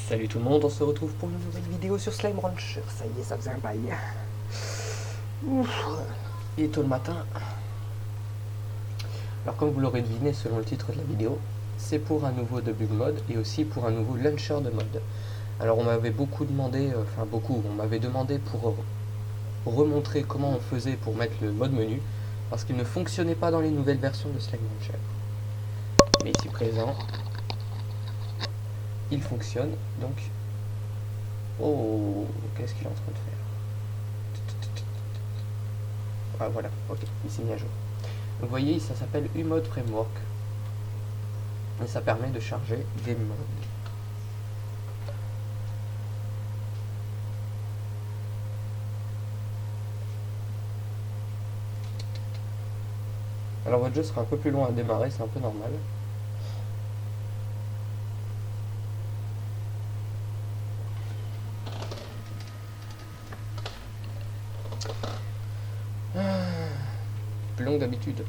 Salut tout le monde, on se retrouve pour une nouvelle vidéo sur Slime Rancher. Ça y est, ça faisait un bail. Ouf. Il est tôt le matin. Alors comme vous l'aurez deviné selon le titre de la vidéo, c'est pour un nouveau debug mode et aussi pour un nouveau launcher de mode. Alors on m'avait beaucoup demandé, on m'avait demandé pour remontrer comment on faisait pour mettre le mode menu, parce qu'il ne fonctionnait pas dans les nouvelles versions de Slime Rancher. Mais ici présent, il fonctionne, donc... Oh, qu'est-ce qu'il est en train de faire? Ah voilà, ok, il s'est mis à jour. Donc vous voyez, ça s'appelle Umode Framework. Et ça permet de charger des modes. Alors votre jeu sera un peu plus long à démarrer, c'est un peu normal. Plus long que d'habitude.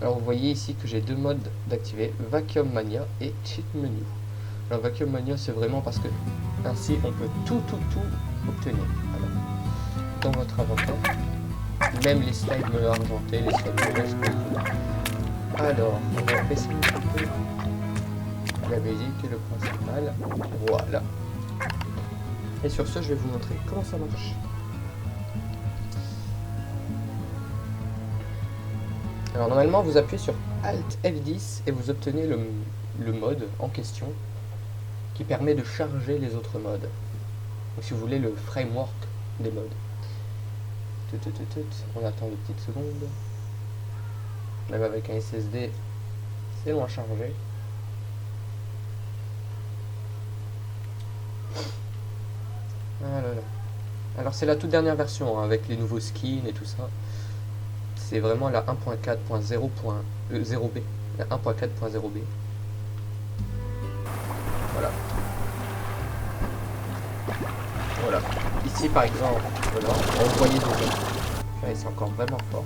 Alors vous voyez ici que j'ai deux modes d'activer, Vacuum Mania et Cheat Menu. Alors Vacuum Mania c'est vraiment parce que ainsi on peut tout obtenir. Alors, dans votre inventaire, même les slides argentés, les slides de alors, on va baisser un peu la musique et le principal. Voilà. Et sur ce, je vais vous montrer comment ça marche. Alors normalement vous appuyez sur Alt F10 et vous obtenez le mode en question qui permet de charger les autres modes. Donc si vous voulez le framework des modes. On attend une petite seconde. Même avec un SSD, c'est long à charger. Ah là là. Alors c'est la toute dernière version hein, avec les nouveaux skins et tout ça. C'est vraiment la 1.4.0.0b. La 1.4.0b. Voilà. Voilà. Ici par exemple, voilà, on voyait déjà. C'est encore vraiment fort.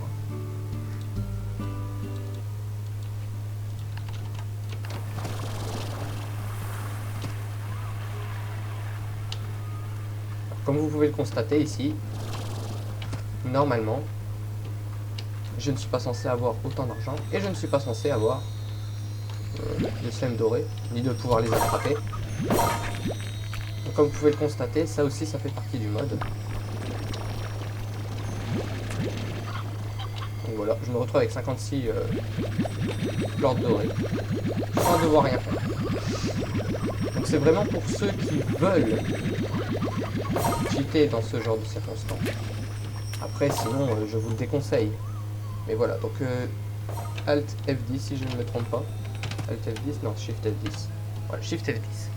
Comme vous pouvez le constater ici, normalement, je ne suis pas censé avoir autant d'argent et je ne suis pas censé avoir de slime doré, ni de pouvoir les attraper. Donc, comme vous pouvez le constater, ça aussi ça fait partie du mode. Donc voilà, je me retrouve avec 56 plantes dorées, sans devoir rien faire. Donc c'est vraiment pour ceux qui veulent cheater dans ce genre de circonstances. Après sinon je vous le déconseille. Mais voilà, donc Alt F10 si je ne me trompe pas. Alt F10, non, Shift F10. Voilà, Shift F10.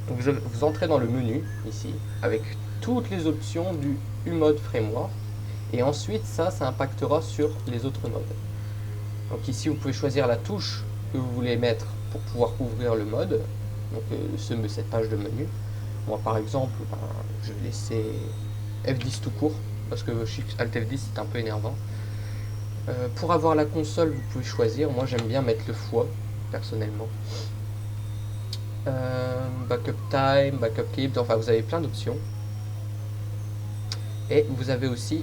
Donc vous entrez dans le menu, ici, avec toutes les options du Umode Framework. Et ensuite, ça impactera sur les autres modes. Donc ici, vous pouvez choisir la touche que vous voulez mettre pour pouvoir ouvrir le mode. Donc cette page de menu. Moi, par exemple, je vais laisser F10 tout court, parce que Shift Alt F10, c'est un peu énervant. Pour avoir la console, vous pouvez choisir. Moi, j'aime bien mettre le x, personnellement. Backup time, backup clip, enfin, vous avez plein d'options. Et vous avez aussi...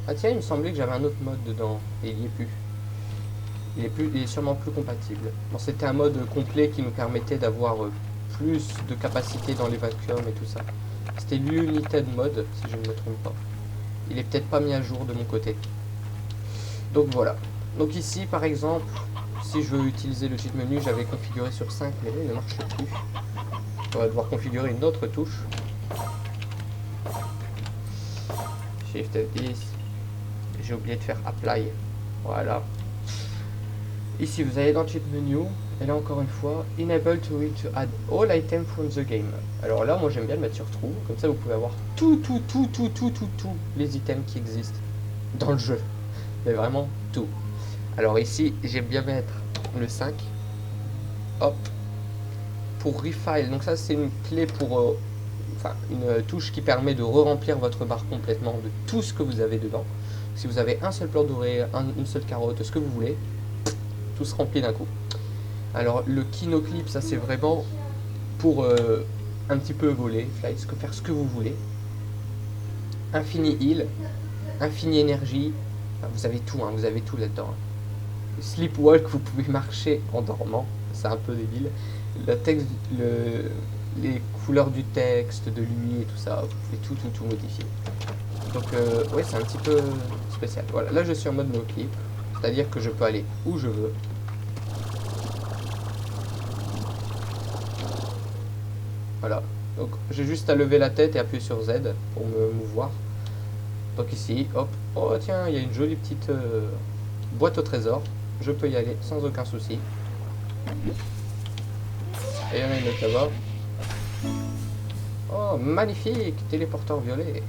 Ah tiens, il me semblait que j'avais un autre mode dedans, et il n'y est plus. Il est sûrement plus compatible. Bon, c'était un mode complet qui nous permettait d'avoir plus de capacité dans les vacuums et tout ça. C'était l'United Mode, si je ne me trompe pas. Il est peut-être pas mis à jour de mon côté. Donc voilà. Donc ici, par exemple, si je veux utiliser le cheat menu, j'avais configuré sur 5, mais là, il ne marche plus. On va devoir configurer une autre touche. Shift F10. J'ai oublié de faire Apply. Voilà. Ici, vous allez dans le cheat menu. Et là, encore une fois, Enable to read to add all items from the game. Alors là, moi, j'aime bien le mettre sur True. Comme ça, vous pouvez avoir tous les items qui existent dans le jeu. Mais vraiment tout. Alors ici, j'aime bien mettre le 5. Hop. Pour refile. Donc ça, c'est une clé pour... une touche qui permet de re-remplir votre barre complètement de tout ce que vous avez dedans. Si vous avez un seul plan doré, une seule carotte, ce que vous voulez, tous remplis d'un coup. Alors le Kinoclip, ça c'est vraiment pour un petit peu voler, fly, faire ce que vous voulez. Infini heal, infini énergie, enfin, vous avez tout, hein, vous avez tout là-dedans. Hein. Sleepwalk, vous pouvez marcher en dormant, c'est un peu débile. Les couleurs du texte, de lui et tout ça, vous pouvez tout modifier. Donc ouais, c'est un petit peu spécial. Voilà, là je suis en mode no clip, c'est-à-dire que je peux aller où je veux. Voilà, donc j'ai juste à lever la tête et appuyer sur Z pour me mouvoir. Donc ici, hop, oh tiens, il y a une jolie petite boîte au trésor. Je peux y aller sans aucun souci. Et il y en a une autre là-bas. Oh, magnifique, téléporteur violet.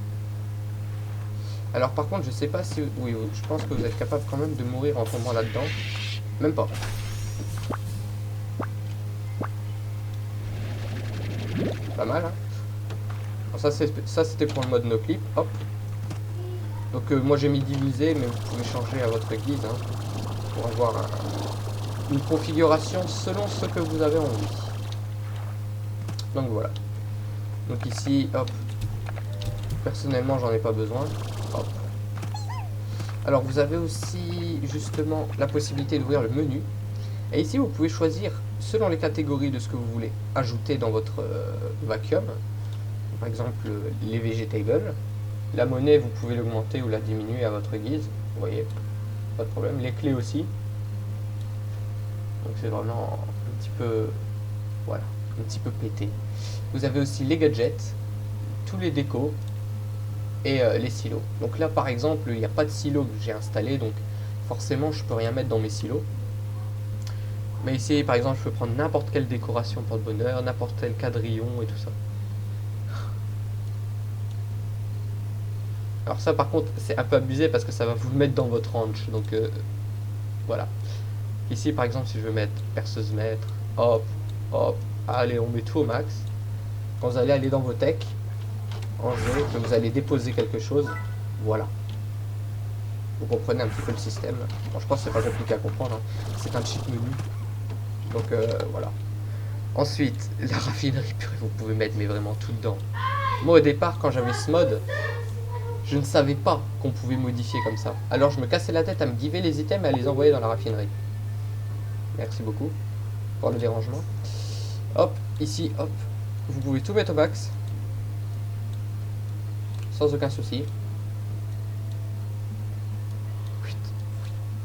Alors par contre, je sais pas si... Oui, je pense que vous êtes capable quand même de mourir en tombant là-dedans. Même pas. Pas mal, hein. Alors, ça c'était pour le mode no clip, hop. Donc moi j'ai mis divisé, mais vous pouvez changer à votre guise, hein, pour avoir une configuration selon ce que vous avez envie. Donc voilà. Donc ici, hop. Personnellement, j'en ai pas besoin. Hop. Alors vous avez aussi justement la possibilité d'ouvrir le menu. Et ici, vous pouvez choisir selon les catégories de ce que vous voulez ajouter dans votre vacuum. Par exemple, les vegetables. La monnaie, vous pouvez l'augmenter ou la diminuer à votre guise. Vous voyez, pas de problème. Les clés aussi. Donc c'est vraiment un petit peu... Voilà, un petit peu pété. Vous avez aussi les gadgets, tous les décos et les silos. Donc là, par exemple, il n'y a pas de silo que j'ai installé, donc forcément, je peux rien mettre dans mes silos. Mais ici, par exemple, je peux prendre n'importe quelle décoration pour le bonheur, n'importe quel quadrillon et tout ça. Alors ça, par contre, c'est un peu abusé parce que ça va vous le mettre dans votre range. Donc voilà. Ici, par exemple, si je veux mettre perceuse maître, hop, hop, allez, on met tout au max. Quand vous allez aller dans vos techs, en jeu, que vous allez déposer quelque chose, voilà. Vous comprenez un petit peu le système. Bon, je pense que c'est pas compliqué à comprendre. Hein. C'est un cheat menu. Donc voilà. Ensuite, la raffinerie, vous pouvez mettre mais vraiment tout dedans. Moi au départ, quand j'avais ce mode, je ne savais pas qu'on pouvait modifier comme ça. Alors je me cassais la tête à me giver les items et à les envoyer dans la raffinerie. Merci beaucoup pour le dérangement. Hop, ici, hop. Vous pouvez tout mettre au max. Sans aucun souci.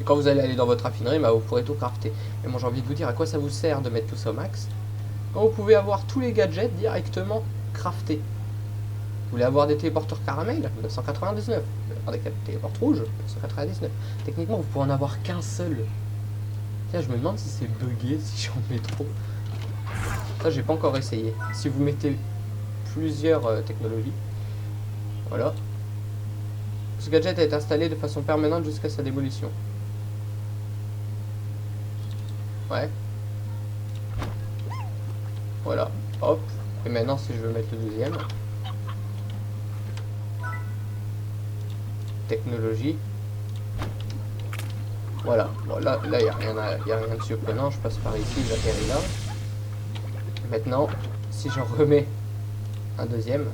Et quand vous allez aller dans votre raffinerie, bah, vous pourrez tout crafter. Et moi j'ai envie de vous dire à quoi ça vous sert de mettre tout ça au max quand vous pouvez avoir tous les gadgets directement craftés. Vous voulez avoir des téléporteurs caramel, 999. Vous voulez avoir des téléporteurs rouges, 999. Techniquement, vous pouvez en avoir qu'un seul. Tiens, je me demande si c'est bugué, si j'en mets trop. Ça, j'ai pas encore essayé. Si vous mettez plusieurs technologies. Voilà. Ce gadget est installé de façon permanente jusqu'à sa démolition. Ouais. Voilà. Hop. Et maintenant, si je veux mettre le deuxième. Technologie. Voilà. Bon, là, il n'y a rien de surprenant. Je passe par ici, j'atterris là. Maintenant, si j'en remets un deuxième.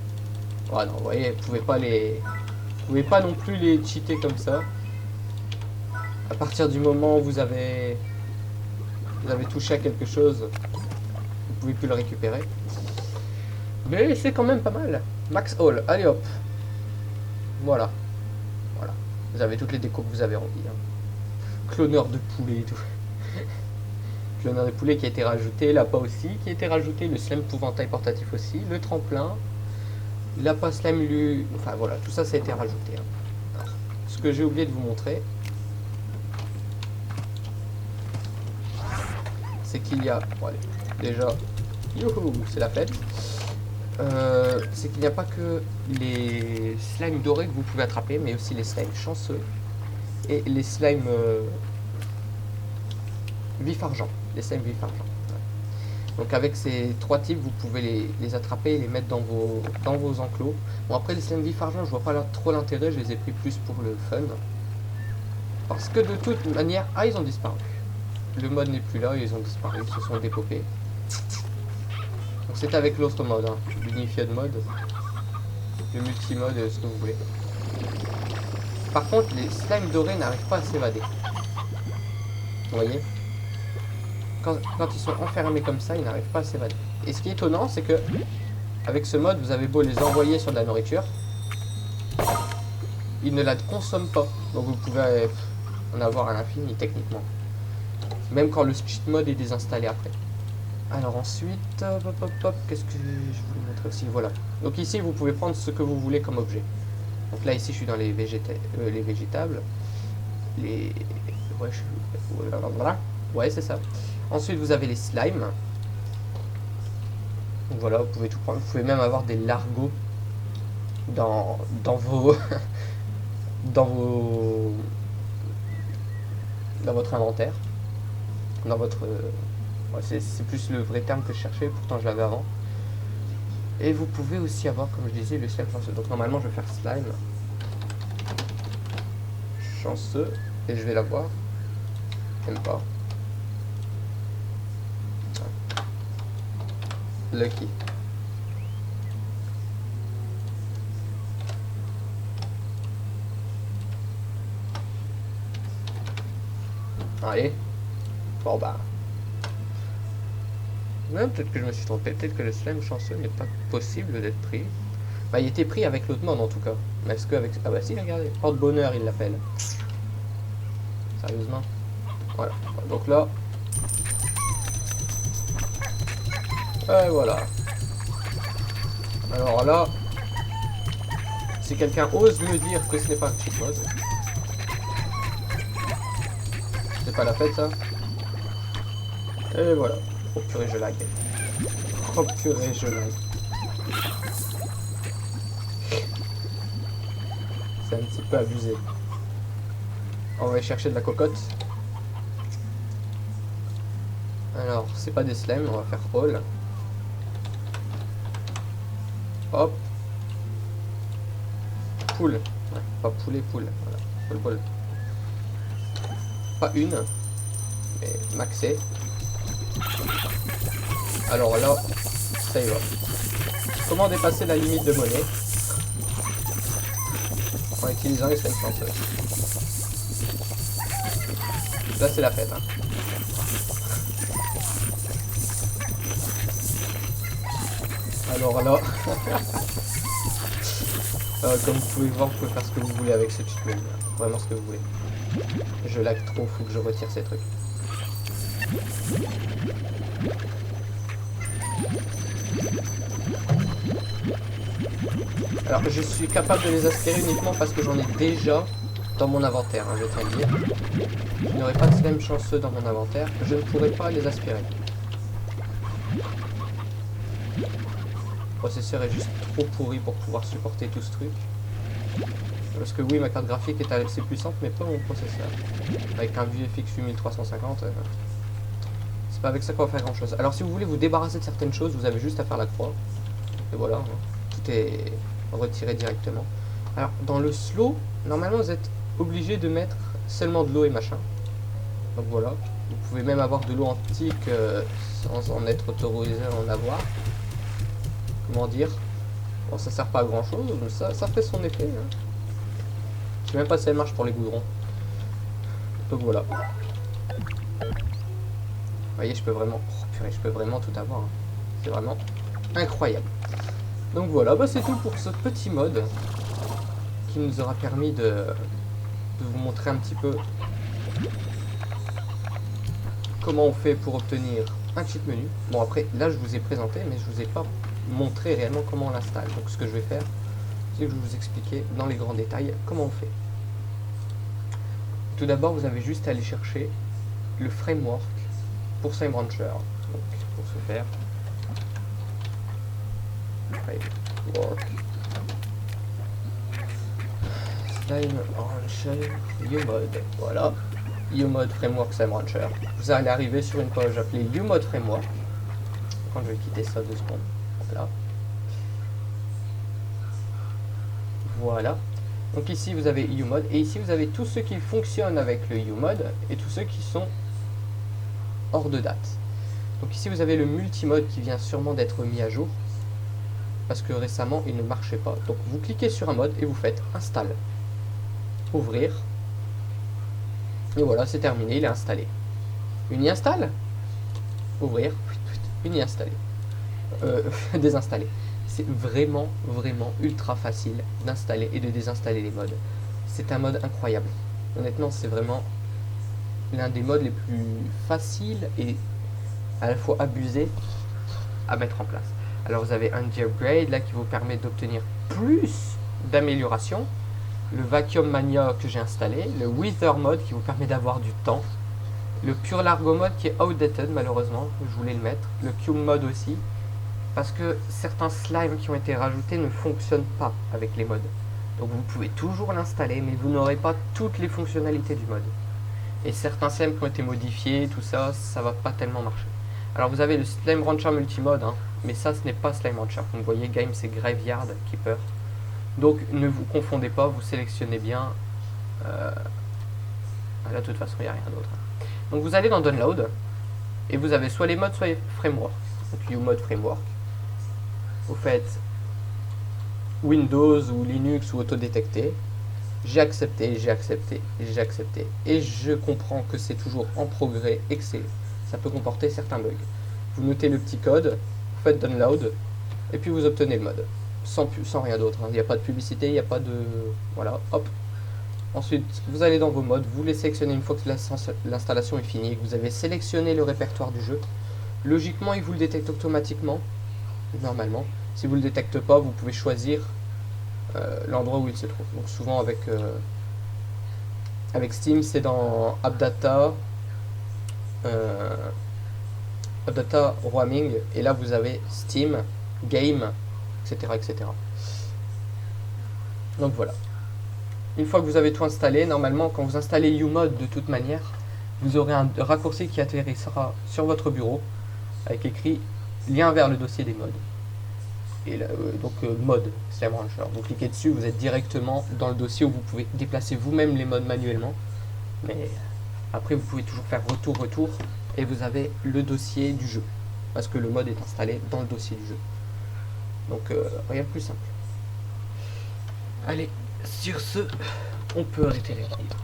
Voilà, non, vous voyez, vous pouvez pas non plus les cheater comme ça. À partir du moment où vous avez touché à quelque chose, vous pouvez plus le récupérer. Mais c'est quand même pas mal. Max All, allez hop. Voilà. Voilà. Vous avez toutes les décos que vous avez envie. Hein. Cloneur de poulet et tout. Cloneur de poulet qui a été rajouté, l'appât aussi qui a été rajouté, le slime épouvantail portatif aussi, le tremplin, l'appât slime lu. Enfin voilà, tout ça, ça a été rajouté. Hein. Alors, ce que j'ai oublié de vous montrer, c'est qu'il y a, bon, allez, déjà, youhou, c'est la fête. C'est qu'il n'y a pas que les slimes dorés que vous pouvez attraper, mais aussi les slimes chanceux et les slimes vif argent. Les slimes vif argent. Ouais. Donc avec ces trois types, vous pouvez les attraper et les mettre dans vos enclos. Bon, après les slimes vif argent, je vois pas trop l'intérêt, je les ai pris plus pour le fun. Parce que de toute manière, ah, ils ont disparu. le mode n'est plus là, ils ont disparu, ils se sont dépopés. Donc c'est avec l'autre mode, hein, l'unified mode, le multimode, ce que vous voulez. Par contre, les slimes dorés n'arrivent pas à s'évader. Vous voyez, quand ils sont enfermés comme ça, ils n'arrivent pas à s'évader. Et ce qui est étonnant, c'est que avec ce mode, vous avez beau les envoyer sur de la nourriture, ils ne la consomment pas. Donc vous pouvez en avoir à l'infini techniquement. Même quand le cheat mode est désinstallé après. Alors ensuite, qu'est-ce que je voulais montrer aussi? Voilà. Donc ici, vous pouvez prendre ce que vous voulez comme objet. Donc là, ici, je suis dans les végétables. Les... Ouais, c'est ça. Ensuite, vous avez les slimes. Donc voilà, vous pouvez tout prendre. Vous pouvez même avoir des largos dans vos... dans votre inventaire. Dans votre... Ouais, c'est plus le vrai terme que je cherchais, pourtant je l'avais avant. Et vous pouvez aussi avoir, comme je disais, le slime chanceux. Donc normalement, je vais faire slime chanceux. Et je vais l'avoir. Même pas. Lucky. Allez. Bon bah. Même peut-être que je me suis trompé. Peut-être que le slime chanceux n'est pas possible d'être pris. Bah il était pris avec l'autre mode en tout cas. Mais est-ce qu'avec... Ah bah si, regardez. Porte-bonheur il l'appelle. Sérieusement. Voilà. Donc là. Et voilà. Alors là. Si quelqu'un ose me dire que ce n'est pas un cheat mode. C'est pas la fête ça. Et voilà. Oh purée je lag. Oh purée je lag. C'est un petit peu abusé. On va aller chercher de la cocotte. Alors, c'est pas des slimes, on va faire all. Hop. Poule. Ouais, pas poulet, poule. Voilà. Poule, poule. Pas une, mais maxé. Alors là, ça y va. Comment dépasser la limite de monnaie en utilisant les slimes chanceux? Là, c'est la fête. Hein. Alors là, comme vous pouvez voir, vous pouvez faire ce que vous voulez avec ce cheat mode. Vraiment ce que vous voulez. Je lag trop, faut que je retire ces trucs. Alors je suis capable de les aspirer uniquement parce que j'en ai déjà dans mon inventaire, hein, je tiens à le dire. Je n'aurai pas de slime chanceux dans mon inventaire, je ne pourrai pas les aspirer. Le processeur est juste trop pourri pour pouvoir supporter tout ce truc. Parce que oui, ma carte graphique est assez puissante, mais pas mon processeur. Avec un vieux FX 8350, c'est pas avec ça qu'on va faire grand chose. Alors si vous voulez vous débarrasser de certaines choses, vous avez juste à faire la croix. Et voilà, tout est retiré directement. Alors dans le slow, normalement vous êtes obligé de mettre seulement de l'eau et machin. Donc voilà, vous pouvez même avoir de l'eau antique sans en être autorisé à en avoir. Comment dire? Bon, ça sert pas à grand chose, mais ça fait son effet. Hein. Je sais même pas si elle marche pour les goudrons. Donc voilà. Vous voyez, je peux vraiment... Oh, purée, je peux vraiment tout avoir. Hein. C'est vraiment incroyable. Donc voilà, bah, c'est tout pour ce petit mode qui nous aura permis de vous montrer un petit peu comment on fait pour obtenir un cheat menu. Bon après, là je vous ai présenté, mais je vous ai pas montré réellement comment on l'installe. Donc ce que je vais faire, c'est que je vais vous expliquer dans les grands détails comment on fait. Tout d'abord, vous avez juste à aller chercher le framework pour SlimeRancher. Donc pour ce faire, framework SlimeRancher UMod. Voilà, UMod Framework SlimeRancher. Vous allez arriver sur une page appelée UMod Framework. Quand je vais quitter ça 2 secondes. Voilà. Voilà. Donc ici vous avez UMod et ici vous avez tous ceux qui fonctionnent avec le UMod et tous ceux qui sont hors de date. Donc ici vous avez le multimode qui vient sûrement d'être mis à jour, parce que récemment il ne marchait pas. Donc vous cliquez sur un mode et vous faites install, ouvrir, et voilà, c'est terminé, il est installé. Une y installe, ouvrir, une y installer, désinstaller. C'est vraiment ultra facile d'installer et de désinstaller les modes. C'est un mode incroyable. Honnêtement, c'est vraiment l'un des modes les plus faciles et à la fois abusés à mettre en place. Alors vous avez un upgrade là qui vous permet d'obtenir plus d'améliorations, le Vacuum Mania que j'ai installé, le Wither mode qui vous permet d'avoir du temps, le Pure Largo mode qui est outdated malheureusement, je voulais le mettre, le Cube mode aussi, parce que certains slimes qui ont été rajoutés ne fonctionnent pas avec les modes. Donc vous pouvez toujours l'installer, mais vous n'aurez pas toutes les fonctionnalités du mode. Et certains slimes qui ont été modifiés, tout ça, ça va pas tellement marcher. Alors vous avez le Slime Rancher Multimode, hein, mais ça ce n'est pas Slime Rancher. Comme vous voyez, Game c'est Graveyard Keeper. Donc ne vous confondez pas, vous sélectionnez bien. Là de toute façon il n'y a rien d'autre. Donc vous allez dans Download, et vous avez soit les modes, soit les frameworks. Donc UMod Framework. Vous faites Windows ou Linux ou autodétecté. J'ai accepté, j'ai accepté, j'ai accepté. Et je comprends que c'est toujours en progrès et que ça peut comporter certains bugs. Vous notez le petit code, vous faites download, et puis vous obtenez le mode. Sans rien d'autre. Il n'y a pas de publicité, il n'y a pas de... Voilà, hop. Ensuite, vous allez dans vos modes, vous les sélectionnez une fois que l'installation est finie et que vous avez sélectionné le répertoire du jeu. Logiquement, il vous le détecte automatiquement, normalement. Si vous ne le détecte pas, vous pouvez choisir l'endroit où il se trouve. Donc souvent avec Steam, c'est dans AppData, AppData Roaming, et là vous avez Steam, Game, etc., etc. Donc voilà. Une fois que vous avez tout installé, normalement quand vous installez UMod de toute manière, vous aurez un raccourci qui atterrissera sur votre bureau avec écrit lien vers le dossier des mods. Et là, mode Slime Rancher. Vous cliquez dessus, vous êtes directement dans le dossier où vous pouvez déplacer vous-même les modes manuellement. Mais après vous pouvez toujours faire retour et vous avez le dossier du jeu. Parce que le mode est installé dans le dossier du jeu. Donc rien de plus simple. Allez, sur ce, on peut arrêter la vidéo.